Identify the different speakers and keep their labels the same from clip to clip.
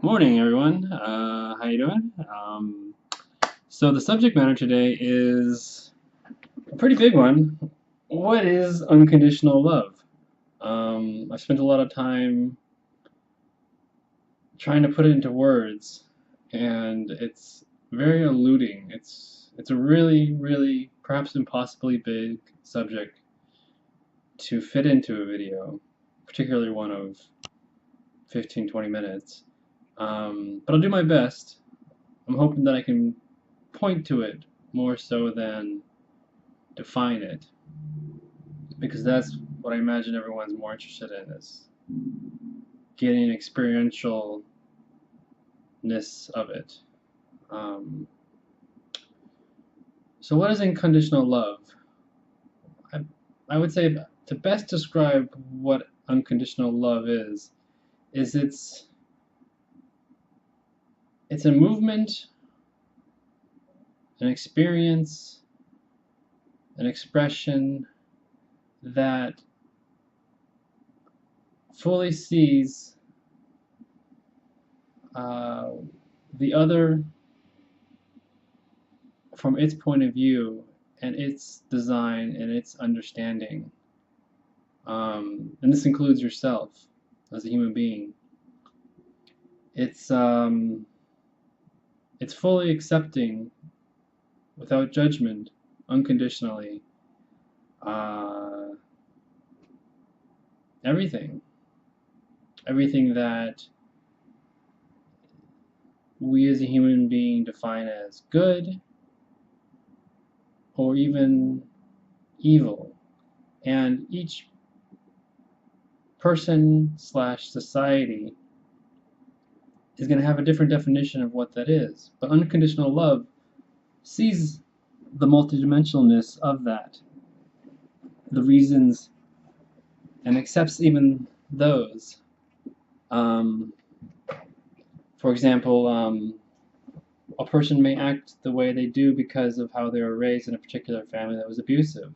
Speaker 1: Morning, everyone. How you doing? So the subject matter today is a pretty big one. What is unconditional love? I've spent a lot of time trying to put it into words, and it's very eluding. It's a really perhaps impossibly big subject to fit into a video, particularly one of 15-20 minutes. But I'll do my best. I'm hoping that I can point to it more so than define it, because that's what I imagine everyone's more interested in, is getting experientialness of it. Um, so what is unconditional love? I, I would say to best describe what unconditional love is it's a movement, an experience, an expression that fully sees the other from its point of view and its design and its understanding. And this includes yourself as a human being. It's fully accepting, without judgment, unconditionally, uh, everything. Everything that we as a human being define as good or even evil. And each person slash society is going to have a different definition of what that is. But unconditional love sees the multidimensionalness of that, the reasons, and accepts even those. For example, a person may act the way they do because of how they were raised in a particular family that was abusive.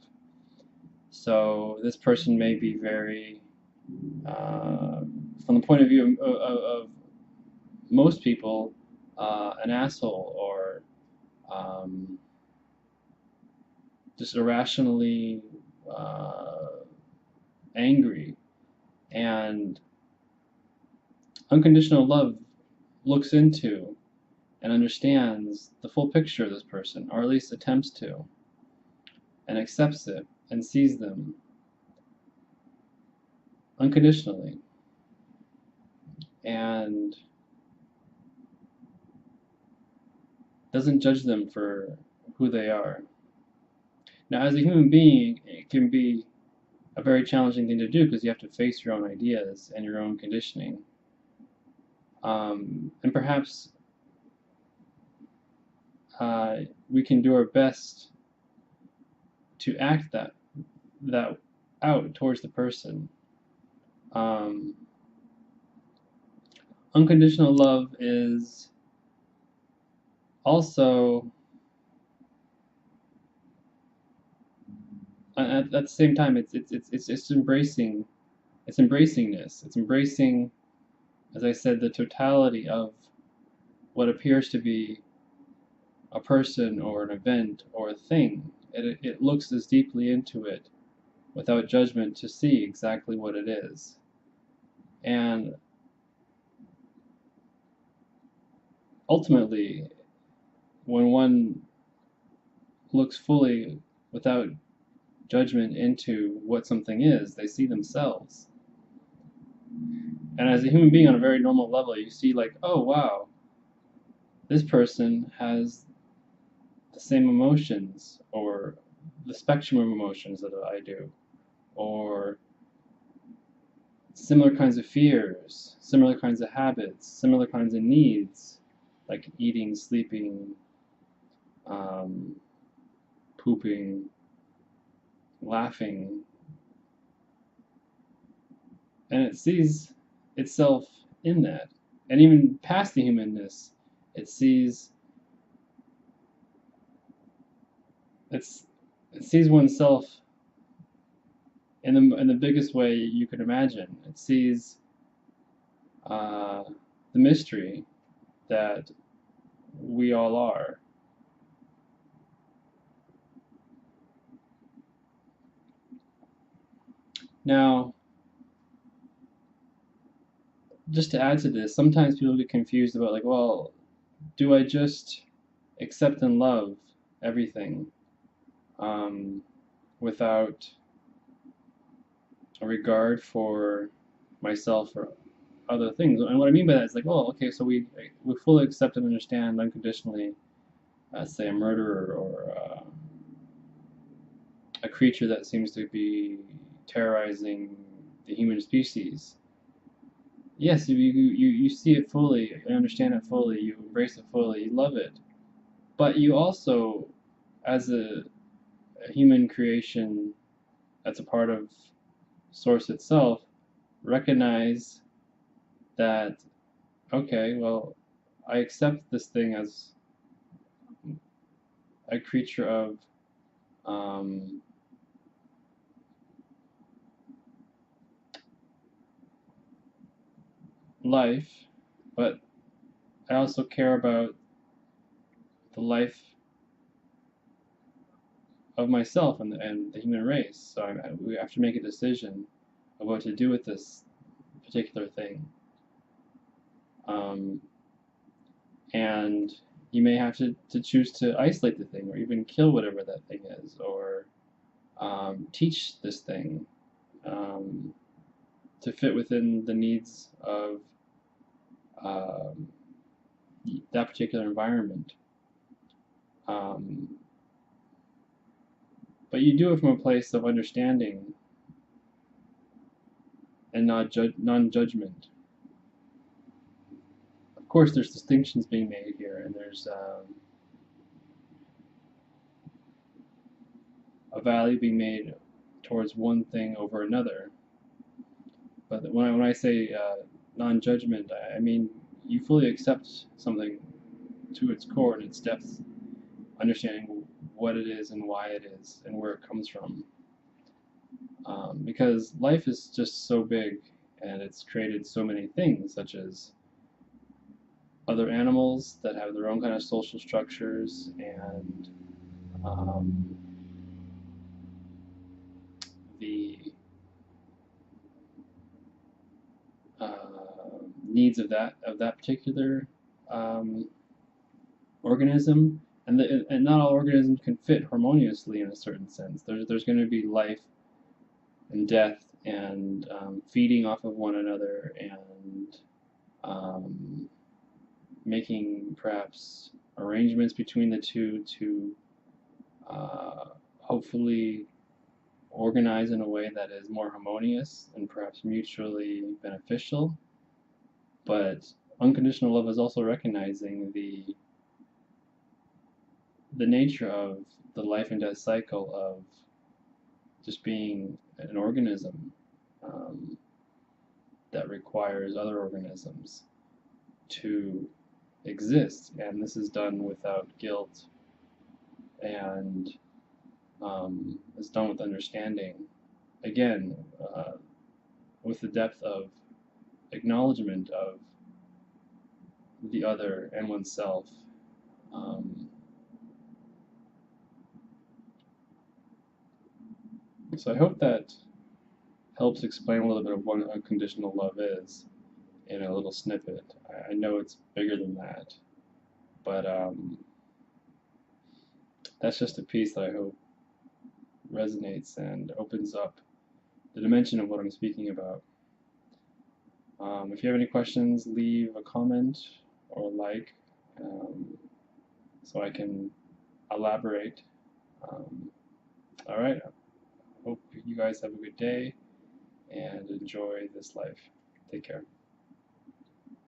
Speaker 1: So this person may be very, from the point of view of most people, an asshole, or just irrationally angry. And unconditional love looks into and understands the full picture of this person, or at least attempts to, and accepts it and sees them unconditionally, and doesn't judge them for who they are. Now, as a human being, it can be a very challenging thing to do because you have to face your own ideas and your own conditioning. And perhaps we can do our best to act that out towards the person. Unconditional love is also, at the same time, it's embracing, it's embracingness. It's embracing, as I said, the totality of what appears to be a person or an event or a thing. It looks as deeply into it without judgment to see exactly what it is. And ultimately, when one looks fully without judgment into what something is, they see themselves. And as a human being on a very normal level, you see like, oh wow, this person has the same emotions, or the spectrum of emotions that I do, or similar kinds of fears, similar kinds of habits, similar kinds of needs, like eating, sleeping, pooping, laughing. And it sees itself in that. And even past the humanness, it sees it sees oneself in the biggest way you could imagine. It sees the mystery that we all are. Now, just to add to this, sometimes people get confused about, like, well, do I just accept and love everything um, without a regard for myself or other things? And what I mean by that is, like, oh, okay, so we fully accept and understand unconditionally, say, a murderer or a creature that seems to be terrorizing the human species. Yes, you see it fully, you understand it fully, you embrace it fully, you love it. But you also, as a human creation that's a part of Source itself, recognize that, okay, well, I accept this thing as a creature of um, life, but I also care about the life of myself and the human race. So we have to make a decision of what to do with this particular thing. Um, and you may have to choose to isolate the thing or even kill whatever that thing is or teach this thing um, to fit within the needs of um, that particular environment. Um, but you do it from a place of understanding and not non-judgment. Of course, there's distinctions being made here, and there's a value being made towards one thing over another. But when I say non-judgment, I mean you fully accept something to its core and its depth, understanding what it is and why it is and where it comes from. Because life is just so big and it's created so many things, such as other animals that have their own kind of social structures and um, the needs of that particular um, organism, and not all organisms can fit harmoniously in a certain sense. There's going to be life and death and feeding off of one another and um, making perhaps arrangements between the two to hopefully organize in a way that is more harmonious and perhaps mutually beneficial. But unconditional love is also recognizing the nature of the life and death cycle of just being an organism um, that requires other organisms to exist, and this is done without guilt and is done with understanding. Again, with the depth of acknowledgement of the other and oneself. Um, so I hope that helps explain a little bit of what unconditional love is in a little snippet. I know it's bigger than that, but that's just a piece that I hope resonates and opens up the dimension of what I'm speaking about. If you have any questions, leave a comment or like so I can elaborate. Um, all right, hope you guys have a good day and enjoy this life. Take care.